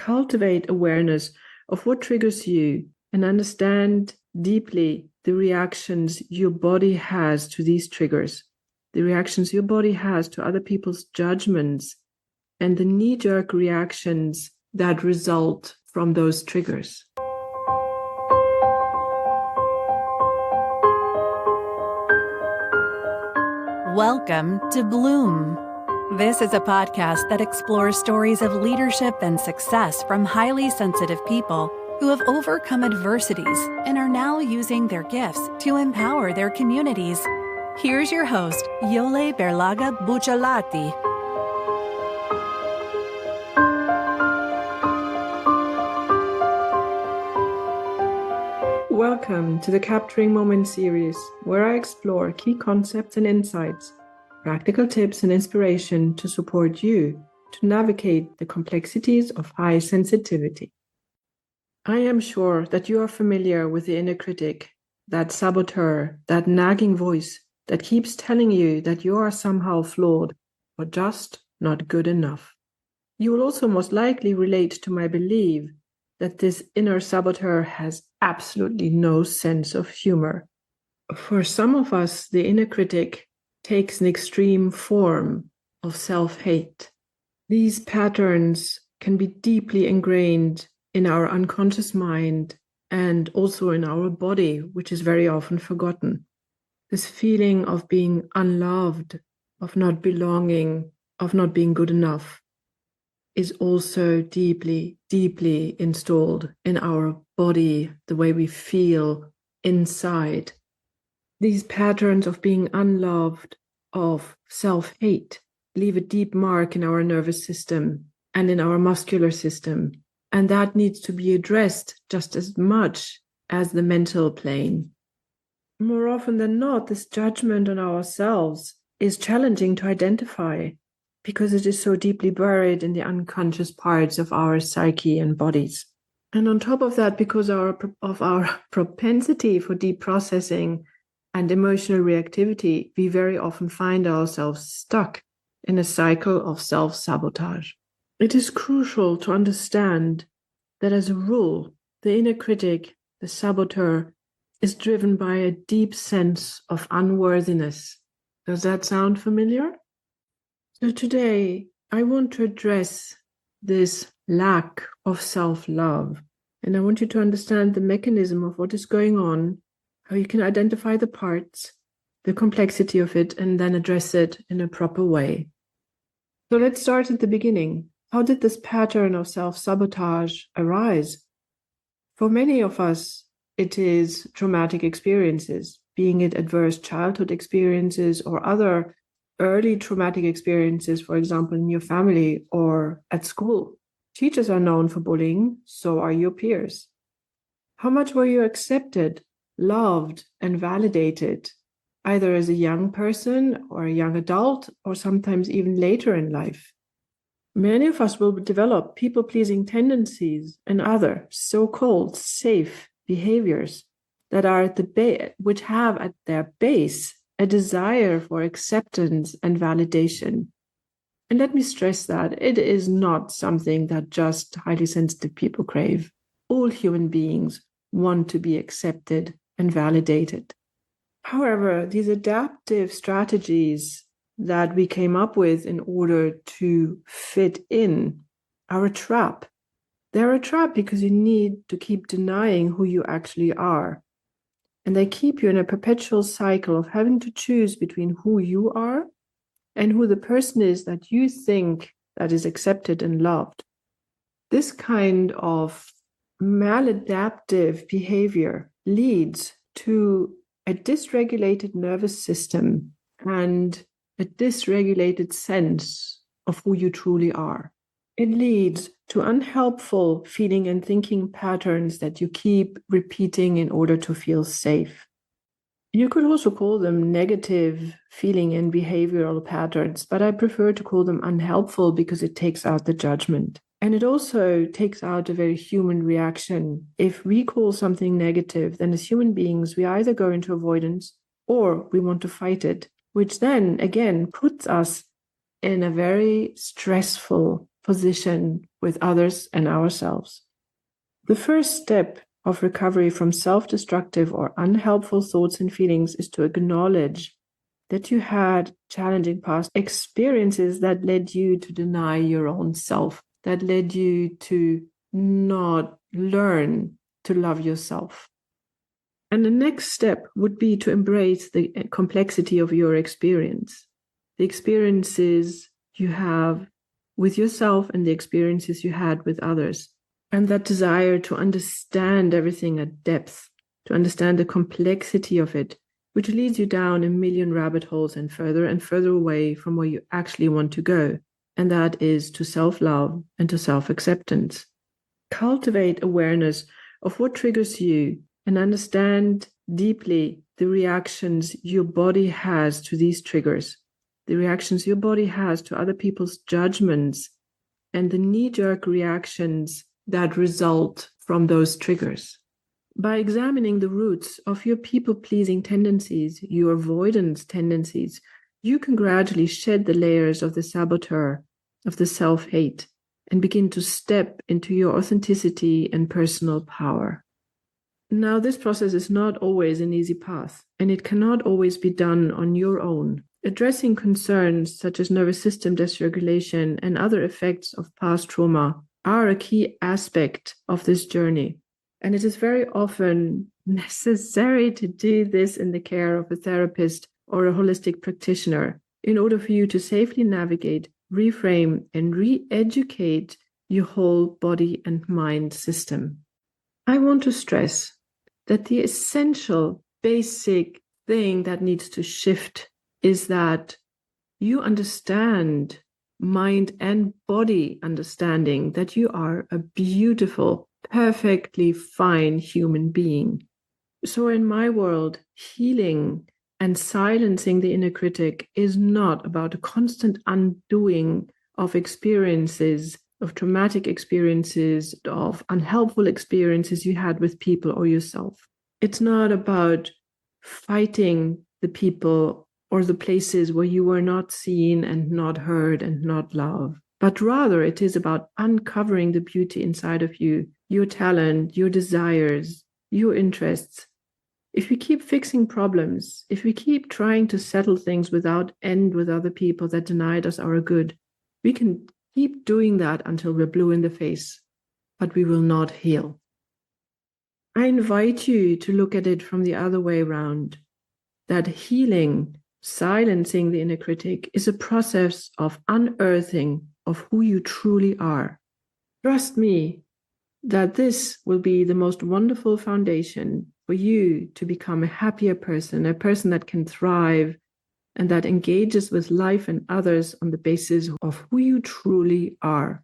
cultivate awareness of what triggers you and understand deeply the reactions your body has to these triggers, the reactions your body has to other people's judgments, and the knee-jerk reactions that result from those triggers. Welcome to Bloom. This is a podcast that explores stories of leadership and success from highly sensitive people who have overcome adversities and are now using their gifts to empower their communities. Here's your host, Berlage-Buccellati. Welcome to the Capturing Moments series, where I explore key concepts and insights, practical tips and inspiration to support you to navigate the complexities of high sensitivity. I am sure that you are familiar with the inner critic, that saboteur, that nagging voice that keeps telling you that you are somehow flawed or just not good enough. You will also most likely relate to my belief that this inner saboteur has absolutely no sense of humor. For some of us, the inner critic takes an extreme form of self-hate. These patterns can be deeply ingrained in our unconscious mind and also in our body, which is very often forgotten. This feeling of being unloved, of not belonging, of not being good enough is also deeply, deeply installed in our body, the way we feel inside. These patterns of being unloved, of self-hate, leave a deep mark in our nervous system and in our muscular system. And that needs to be addressed just as much as the mental plane. More often than not, this judgment on ourselves is challenging to identify because it is so deeply buried in the unconscious parts of our psyche and bodies. And on top of that, because of our propensity for deep processing and emotional reactivity, we very often find ourselves stuck in a cycle of self-sabotage. It is crucial to understand that as a rule, the inner critic, the saboteur, is driven by a deep sense of unworthiness. Does that sound familiar? So today, I want to address this lack of self-love. And I want you to understand the mechanism of what is going on, how you can identify the parts, the complexity of it, and then address it in a proper way. So let's start at the beginning. How did this pattern of self-sabotage arise? For many of us, it is traumatic experiences, being it adverse childhood experiences or other early traumatic experiences, for example, in your family or at school. Teachers are known for bullying, so are your peers. How much were you accepted, loved, and validated, either as a young person or a young adult, or sometimes even later in life? Many of us will develop people-pleasing tendencies and other so-called safe behaviors that are at the which have at their base a desire for acceptance and validation. And let me stress that it is not something that just highly sensitive people crave. All human beings want to be accepted and validated. However, these adaptive strategies that we came up with in order to fit in are a trap. They're a trap because you need to keep denying who you actually are. And they keep you in a perpetual cycle of having to choose between who you are and who the person is that you think that is accepted and loved. This kind of maladaptive behavior leads to a dysregulated nervous system and a dysregulated sense of who you truly are. It leads to unhelpful feeling and thinking patterns that you keep repeating in order to feel safe. You could also call them negative feeling and behavioral patterns, but I prefer to call them unhelpful because it takes out the judgment. And it also takes out a very human reaction. If we call something negative, then as human beings, we either go into avoidance or we want to fight it, which then again puts us in a very stressful position with others and ourselves. The first step of recovery from self-destructive or unhelpful thoughts and feelings is to acknowledge that you had challenging past experiences that led you to deny your own self, that led you to not learn to love yourself. And the next step would be to embrace the complexity of your experience, the experiences you have with yourself and the experiences you had with others, and that desire to understand everything at depth, to understand the complexity of it, which leads you down a million rabbit holes and further away from where you actually want to go, and that is to self-love and to self-acceptance. Cultivate awareness of what triggers you and understand deeply the reactions your body has to these triggers, the reactions your body has to other people's judgments, and the knee-jerk reactions that result from those triggers. By examining the roots of your people-pleasing tendencies, your avoidance tendencies, you can gradually shed the layers of the saboteur, of the self-hate, and begin to step into your authenticity and personal power. Now, this process is not always an easy path, and it cannot always be done on your own. Addressing concerns such as nervous system dysregulation and other effects of past trauma are a key aspect of this journey. And it is very often necessary to do this in the care of a therapist or a holistic practitioner in order for you to safely navigate, reframe, and re-educate your whole body and mind system. I want to stress that the essential, basic thing that needs to shift is that you understand, mind and body understanding, that you are a beautiful, perfectly fine human being. So in my world, healing and silencing the inner critic is not about a constant undoing of experiences, of traumatic experiences, of unhelpful experiences you had with people or yourself. It's not about fighting the people or the places where you were not seen and not heard and not loved, but rather it is about uncovering the beauty inside of you, your talent, your desires, your interests. If we keep fixing problems, if we keep trying to settle things without end with other people that denied us our good, we can keep doing that until we're blue in the face, but we will not heal. I invite you to look at it from the other way around, that healing, silencing the inner critic, is a process of unearthing of who you truly are. Trust me that this will be the most wonderful foundation for you to become a happier person, a person that can thrive and that engages with life and others on the basis of who you truly are.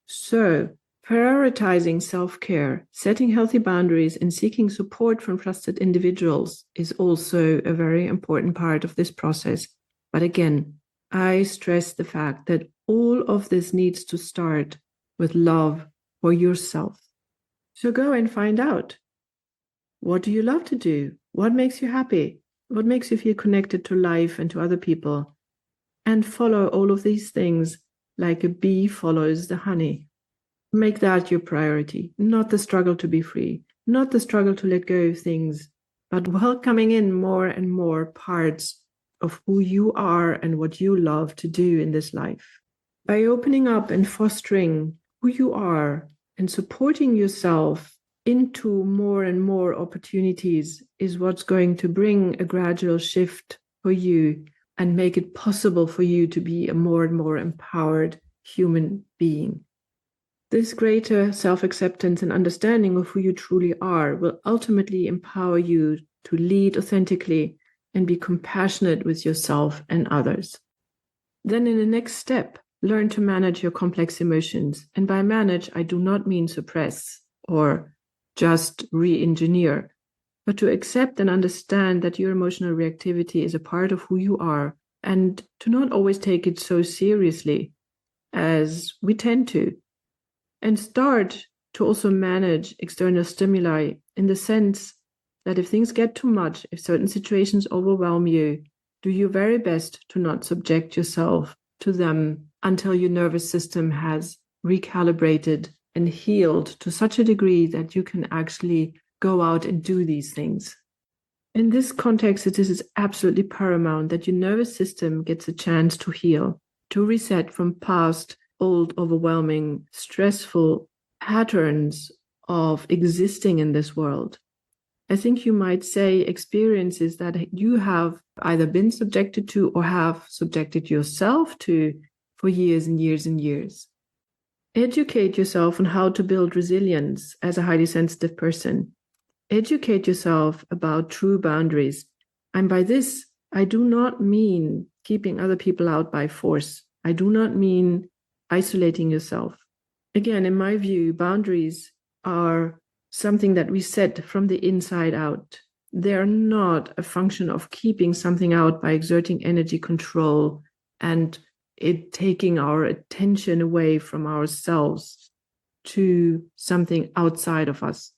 So, prioritizing self-care, setting healthy boundaries, and seeking support from trusted individuals is also a very important part of this process. But again, I stress the fact that all of this needs to start with love for yourself. So go and find out. What do you love to do? What makes you happy? What makes you feel connected to life and to other people? And follow all of these things like a bee follows the honey. Make that your priority, not the struggle to be free, not the struggle to let go of things, but welcoming in more and more parts of who you are and what you love to do in this life. By opening up and fostering who you are and supporting yourself into more and more opportunities is what's going to bring a gradual shift for you and make it possible for you to be a more and more empowered human being. This greater self-acceptance and understanding of who you truly are will ultimately empower you to lead authentically and be compassionate with yourself and others. Then in the next step, learn to manage your complex emotions. And by manage, I do not mean suppress or just re-engineer, but to accept and understand that your emotional reactivity is a part of who you are, and to not always take it so seriously as we tend to. And start to also manage external stimuli in the sense that if things get too much, if certain situations overwhelm you, do your very best to not subject yourself to them until your nervous system has recalibrated, and healed to such a degree that you can actually go out and do these things. In this context, it is absolutely paramount that your nervous system gets a chance to heal, to reset from past, old, overwhelming, stressful patterns of existing in this world. I think you might say experiences that you have either been subjected to or have subjected yourself to for years and years and years. Educate yourself on how to build resilience as a highly sensitive person. Educate yourself about true boundaries. And by this, I do not mean keeping other people out by force. I do not mean isolating yourself. Again, in my view, boundaries are something that we set from the inside out. They're not a function of keeping something out by exerting energy control and it taking our attention away from ourselves to something outside of us.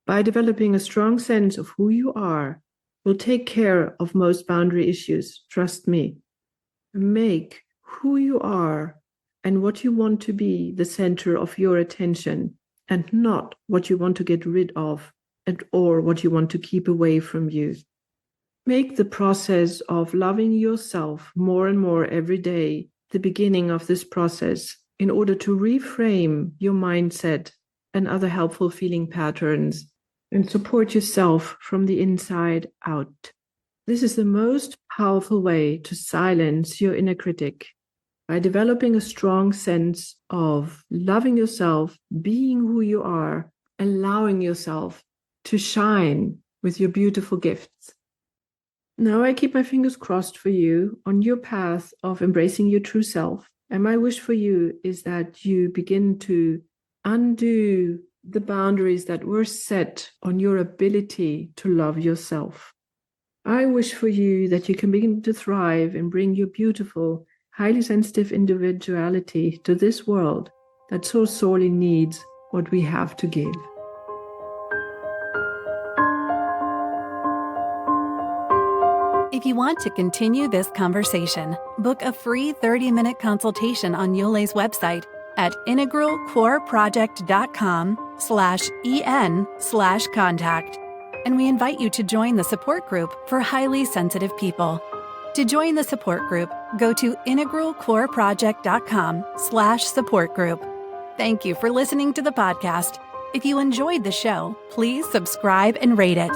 By developing a strong sense of who you are, will take care of most boundary issues. Trust me. Make who you are and what you want to be the center of your attention, and not what you want to get rid of or what you want to keep away from you. Make the process of loving yourself more and more every day the beginning of this process in order to reframe your mindset and other helpful feeling patterns and support yourself from the inside out. This is the most powerful way to silence your inner critic. By developing a strong sense of loving yourself, being who you are, allowing yourself to shine with your beautiful gifts. Now I keep my fingers crossed for you on your path of embracing your true self. And my wish for you is that you begin to undo the boundaries that were set on your ability to love yourself. I wish for you that you can begin to thrive and bring your beautiful, highly sensitive individuality to this world that so sorely needs what we have to give. If you want to continue this conversation, book a free 30-minute consultation on Yole's website at integralcoreproject.com/en/contact. And we invite you to join the support group for highly sensitive people. To join the support group, go to integralcoreproject.com/support group. Thank you for listening to the podcast. If you enjoyed the show, please subscribe and rate it.